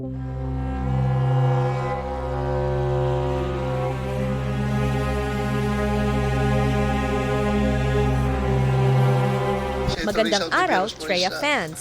Magandang araw, Treya fans.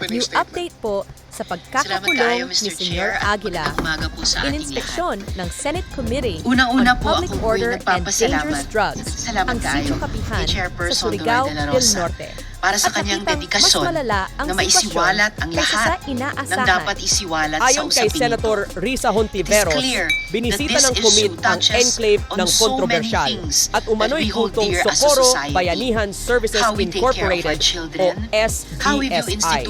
New update po sa pagkakakulong ni Sr. Aguila. Ininspeksyon ng Senate Committee on Public Order and Dangerous Drugs ang Sitio Kapihan sa Surigao del Norte. Para sa kanyang dedikasyon na maisiwalat ang lahat ng dapat isiwalat sa Ayon kay usapin Senator Risa Hontiveros, binisita ng komite ang enclave ng kontrobersyal at umano'y tutong Socorro Bayanihan Services Incorporated o SBSI.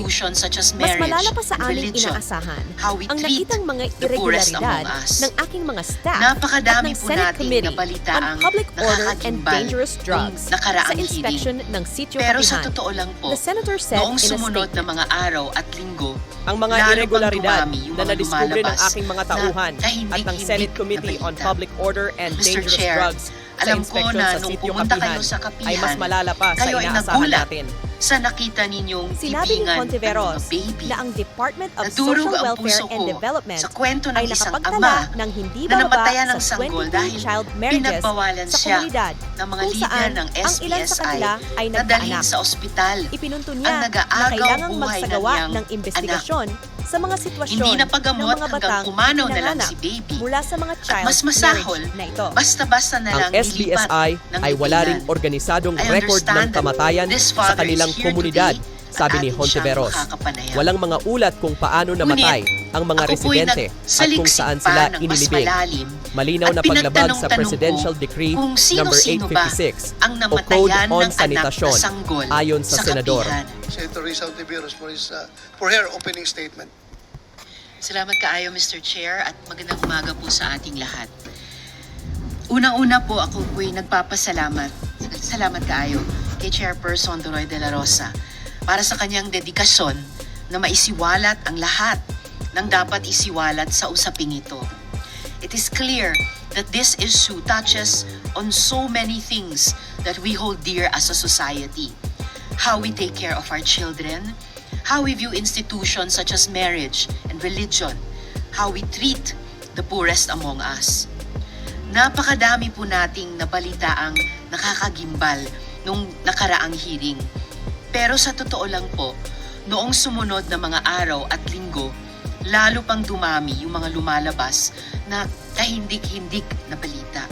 Mas malala pa sa aming inaasahan ang nakitang mga irregularidad ng aking mga staff at ng Senate Committee on Public Order and Dangerous Drugs sa inspection ng Sitio Pero sa Kapihan. totoo lang po, The Senator said noong in a sumunod na statement, mga araw at linggo, Ang mga lalo irregularidad pang dumami yung na mga nadiskubre ng lumalabas aking mga na tauhan at ng kahindik-hindik Senate na Committee on balita. Public Order and Mr. Dangerous Chair, Drugs sa alam ko inspeksyon na sa nung Sitio pumunta Kapihan kayo sa Kapihan, ay mas malala pa sa kayo ay inaasahan nagulat natin. sa nakita ninyong sinabi ni ibingan ng Hontiveros mga baby. na ang Department of Nadurog Social ang Welfare puso and ko Development sa kwento ng ay isang nakapagtala ama ng hindi na bababa namatayan ng sa sanggol 22 dahil child marriages pinagbawalan sa siya komunidad ng mga kung lider saan ng ang ilan sa SBSI kanila ay na dalhin nagkaanak. sa ospital. Ipinunto Ang niya na nag-aagaw kailangang buhay na magsagawa niyang ng investigasyon sa mga sitwasyon Hindi ng napagamot mga hanggang batang pumanaw na lang pinanganak si baby. mula sa mga At child mas masahol, marriage na ito. basta-basta na lang Ang SBSI ng ay wala ring lipinan. organisadong I record ng understand that kamatayan this sa father kanilang is here komunidad, today sabi at ni atin Hontiveros. siyang makakapanayam. Walang mga ulat kung paano namatay ang mga ako po'y residente at kung nagsaliksik saan pa sila ng mas inilibing. malalim Malinaw at na paglabag sa pinagtanong-tanong Presidential ko Decree kung number sino-sino ba 856 ang o Code namatayan on ng Sanitasyon anak na sanggol ayon sa Senador. Kapihan. Senator Risa Hontiveros for her opening statement. Salamat kaayo, Mr. Chair, at magandang umaga po sa ating lahat. Unang-una po ako po'y nagpapasalamat. Salamat kaayo kay Chairperson Doroy de la Rosa para sa kanyang dedikasyon na maisiwalat ang lahat ng dapat isiwalat sa usaping ito. It is clear that this issue touches on so many things that we hold dear as a society. How we take care of our children, how we view institutions such as marriage and religion, how we treat the poorest among us. Napakadami po nating nabalitaang nakakagimbal nung nakaraang hearing. Pero sa totoo lang po, noong sumunod na mga araw at linggo, lalo pang dumami yung mga lumalabas na kahindik-hindik na balita.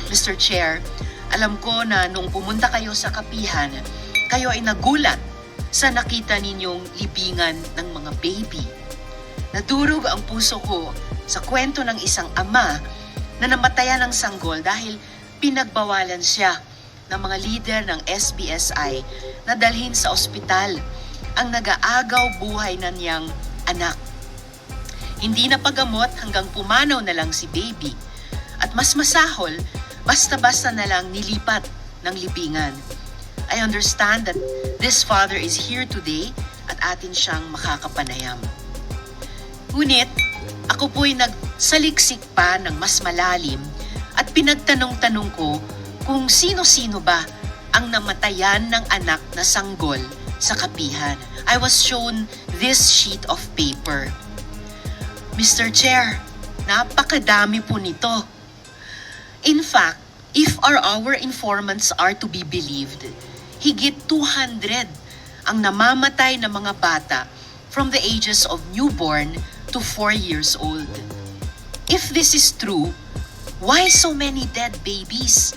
Mr. Chair, alam ko na nung pumunta kayo sa Kapihan, kayo ay nagulat sa nakita ninyong libingan ng mga baby. Nadurog ang puso ko sa kwento ng isang ama na namatayan ng sanggol dahil pinagbawalan siya ng mga lider ng SBSI na dalhin sa ospital ang nag-aagaw buhay na niyang anak. Hindi na pagamot hanggang pumanaw na lang si baby at mas masahol basta-basta na lang nilipat ng libingan. I understand that this father is here today at atin siyang makakapanayam. Ngunit, ako po'y nagsaliksik pa ng mas malalim at pinagtanong-tanong ko kung sino-sino ba ang namatayan ng anak na sanggol sa Kapihan. I was shown this sheet of paper. Mr. Chair, napakadami po nito. In fact, if our informants are to be believed, higit 200 ang namamatay na mga bata from the ages of newborn to 4 years old. If this is true, why so many dead babies?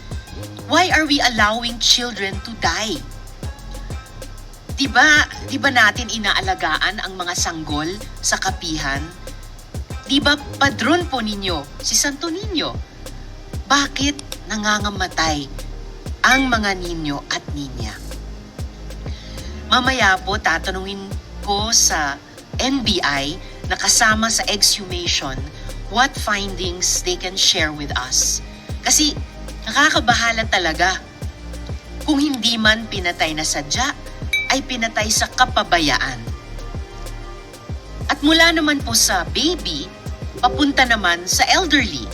Why are we allowing children to die? Diba natin inaalagaan ang mga sanggol sa Kapihan? Diba padron po ninyo si Santo Niño? Bakit nangangamatay ang mga ninyo at ninya? Mamaya po tatanungin ko sa NBI na kasama sa exhumation what findings they can share with us. Kasi nakakabahala talaga. Kung hindi man pinatay na sadya, ay pinatay sa kapabayaan. At mula naman po sa baby, papunta naman sa elderly.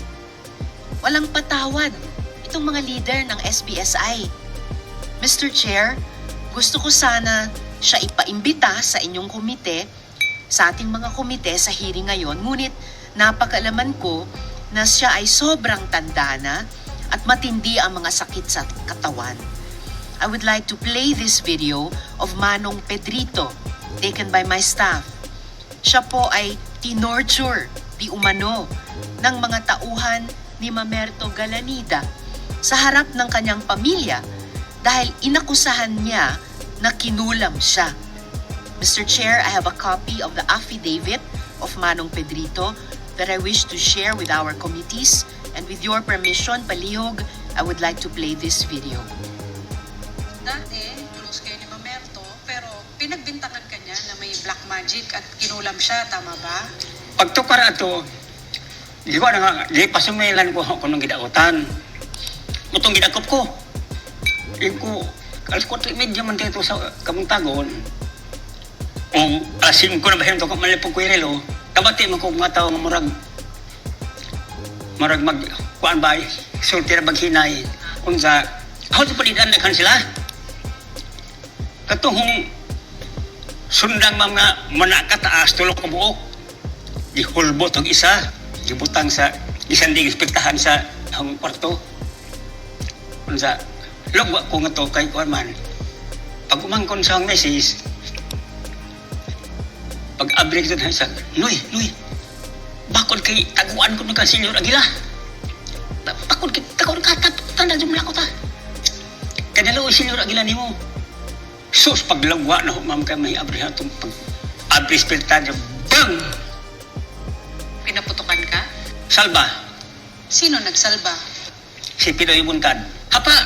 Walang patawad itong mga leader ng SBSI. Mr. Chair, gusto ko sana siya ipaimbita sa inyong komite sa ating mga komite sa hearing ngayon, ngunit napakalaman ko na siya ay sobrang tanda na at matindi ang mga sakit sa katawan. I would like to play this video of Manong Pedrito, taken by my staff. Siya po ay tinorture, di umano, ng mga tauhan ni Mamerto Galanida sa harap ng kanyang pamilya dahil inakusahan niya na kinulam siya. Mr. Chair, I have a copy of the affidavit of Manong Pedrito that I wish to share with our committees, and with your permission, Palihog, I would like to play this video. Dati, close kayo ni Mamerto, pero pinagbintangan ka niya na may black magic at kinulam siya, tama ba? Pagtukar ato, di ko na nga, di pasumilan ko ako ng gidautan. Itong gidakop ko. Iko, alas 4:30 man dito sa Kamuntagon. O alas 5 na bahin ito kung malipog ko yung relo, kabati mo ko mga tao nga marag magkuan ba, sulti na baghinay. Unsa, ako sa palitan na kan sila. Katuhong sundang mga manakataas tulok ko buok. Gihulbot ang isa, gibutang sa isang di ispektahan sa ang kwarto. Unsa, logwa ko nga to kay kuan man. Pag umangkon sa ang message, pag-abrik sa isa, Noy, bakod kay taguan ko ng Senyor Aguila. Bakod kay taguan ka, tanda jumla ko ta. Kadalaw Senyor Aguila ni mo. Sus, paglagwa na ma'am kay may abri hatong pag-abri spektahan niya, bang! Pinaputukan ka? Salba, Sino nagsalba? si Pinoy Buntad. Hapa!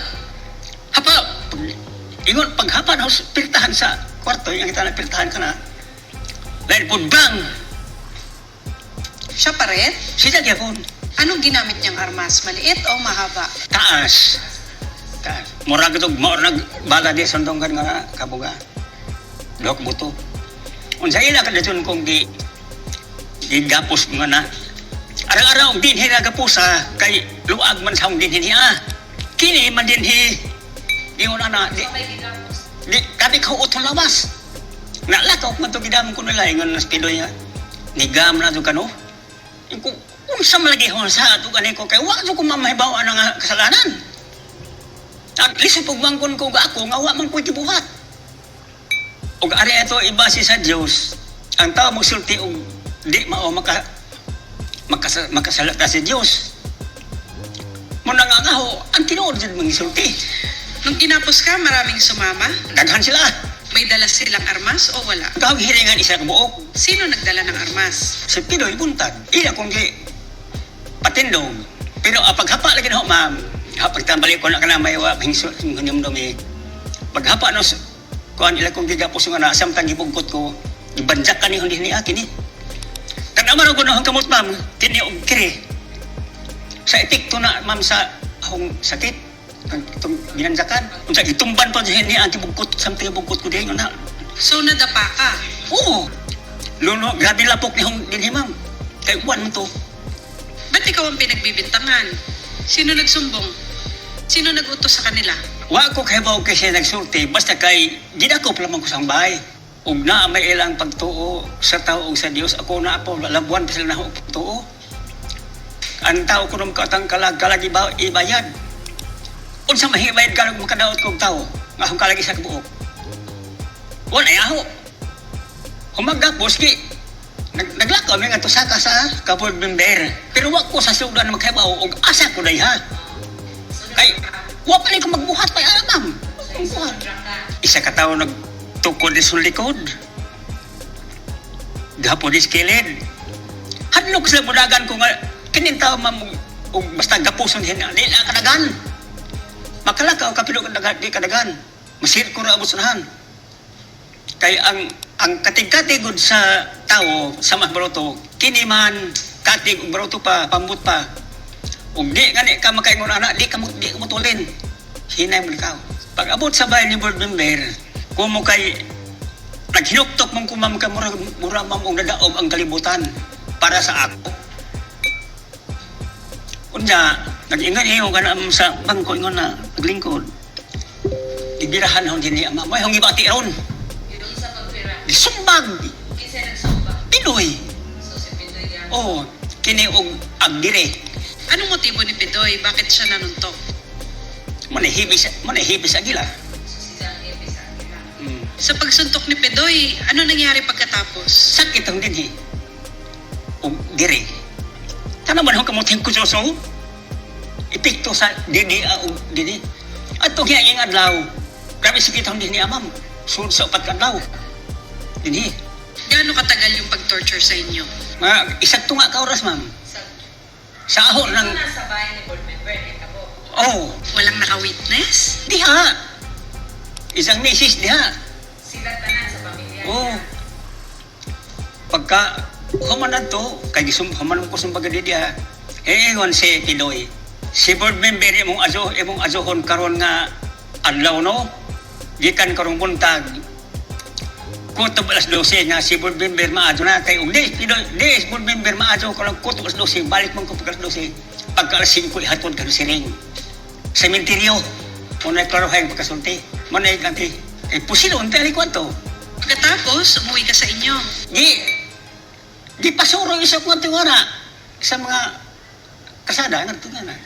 Ingon, paghapa na pirtahan sa kwarto, yung kita na pirtahan ka na. Dahil po, bang! Siya pa rin? Siya gyapon. Anong ginamit niyang armas? Maliit o mahaba? Taas. Murag ito, maurag bala di sandonggan nga kabuga. Dok buto. Unsa ila ka dito kung di gapos mga na. Araw-araw din hinagapusa kay luag man sa din hinia. Kini man din ingon ana di kati ka utol lawas. Nalakaw man to gidamon ko nila ingon nas Pinoy nga. Nigam na to kano. Iko unsa malagi ho sa ato kaniko kay wa ko mamahibaw nga kasalanan. At least pagmangkon ko ako nga wa man ko gibuhat. Og ari ito ibase sa Dios. Ang tao magsulti og di mao makasalata si Dios. Mo nangangaho ang tinuod jud mangisulti. Nung kinapos ka, maraming sumama? Daghan sila. May dala silang armas o wala? Gawag hiringan isa ka buok. Sino nagdala ng armas? Si Pinoy Buntad. Ila kung di patindog. Pero paghapa lagi na ho, ma'am. Pagtambalik ko na ka na may hingso ng dumi. Paghapa no, kuhan ila kung gigapos nga na samtang gibugkot ko, ibanjak ka ni hindi ni akin eh. Tanaman ako na ang kamot, ma'am. Kini og kiri. Sa etikto na, ma'am, sa akong sakit. Itong ginanjakan. Kung sa itumban pa ni ang gibugkot, samtang gibugkot ko din na. So nadapa ka? Oo. Luno, grabe lapok ni hong din ma'am. Kay uwan mo to. Ba't ikaw ang pinagbibintangan? Sino nagsumbong? Sino nagutos sa kanila? Wa ko kay bawo kay siya nagsulti, basta kay gidakop lamang ko sa bahay. Ug na may ilang pagtuo sa tao ug sa Dios, ako na po labuan pa sila na pagtuo. Ang tao ko nung katang kalagi ba ibayad. Unsa mahibayad ka nung makadaot kong tao, nga akong kalagi sa kabuok. Wala yaho. Humagapos ki, naglakaw may nga to saka sa Kapol Bimber. Pero wag ko sa sugdan na magkaibaw ug asa ko day ha. Kay, wag pa rin ko magbuhat pa ma'am. Isa ka tao nagtukod sa likod. Gapo di skilid. Hadlok sa budagan ko nga, kinin tao ma'am, ug basta gapuson din, di na kadagan. Makalakaw kapilo di kadagan. Masir ko ra abusunahan. Kay ang katig-katigod sa tao sa mas baroto, kini man katig ug baroto pa, pambut pa. Ug di gani ka makaingon ana, di ka mutulin. Hinay mo likaw. Pag abot sa bahay ni Board Member, kung mo kay naghinuktok mong kumam ka mura mamong nadaog ang kalibutan para sa ako. Unya, nag-ingat iyo ka na sa bangko ingon na naglingkod. Igirahan hong dini ama, may hong ibati ron. Disumbag. Isa nagsumbag. Pinoy. Oh, kini og agdire. Anong motibo ni Pidoy? Bakit siya nanuntok? Manahibis agila. Sa pagsuntok ni Pidoy, ano nangyari pagkatapos? Sakit ang dinhi. Og dire. Tanaman ang kamuting kusoso. Epekto sa didi og didi. At to yung adlaw. Grabe sakit ang dinhi amam. Sunod sa 4 adlaw. Dinhi. Gaano katagal yung pag-torture sa inyo? Mga isang tunga ka oras, ma'am. Sa ahon ng... Nasa bahay ni board member, kabo. Oh, Walang naka-witness? diha. Isang misis diha. Sila tanan sa pamilya. Oh. Pagka humanan to, kay humanan ko sa bagay diha. Ewan si Pidoy. Si board member imong azohon karon nga adlaw no. Gikan karong buntag. Kutob alas 12 nga si board member maadyo na kay Pidoy, board member maadyo ko lang kutob alas 12, balik man ko pag alas 12. Pagka alas 5 ihatod ka sa ring. Sementeryo. Muna klarohay pagkasulti. Muna ikanti. Pusilo, ang tali kwanto. Pagkatapos, umuwi ka sa inyo. Di pasuro isa ko nga tiwara sa mga kasada nga tunganan.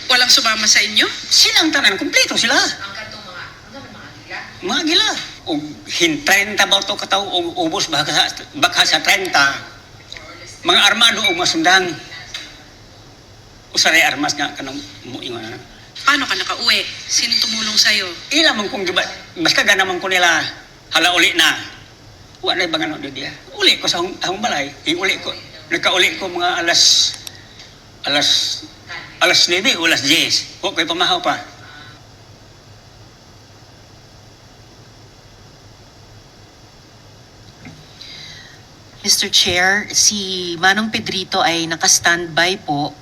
Walang sumama sa inyo? Silang tanan, kumpleto sila. Ang katong mga gila. Mga gila. O hintayin ta ba ito kataw o ubos baka sa 30. Mga armado o masundang. Usaray armas nga kanang muingan. Paano ka nakauwi? Sino tumulong sa'yo? Ila man kung diba, basta ganaman ko nila, hala uli na. Wala ba nga doon diya? Uli ko sa akong balay. Uli ko, nagkauli ko mga alas 9 o alas 10. Huwag ko'y pamahaw pa. Mr. Chair, si Manong Pedrito ay naka-standby po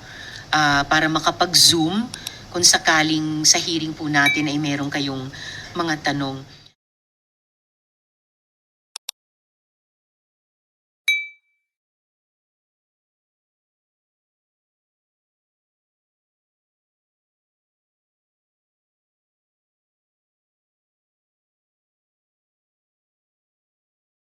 para makapag-zoom kung sakaling sa hearing po natin ay meron kayong mga tanong.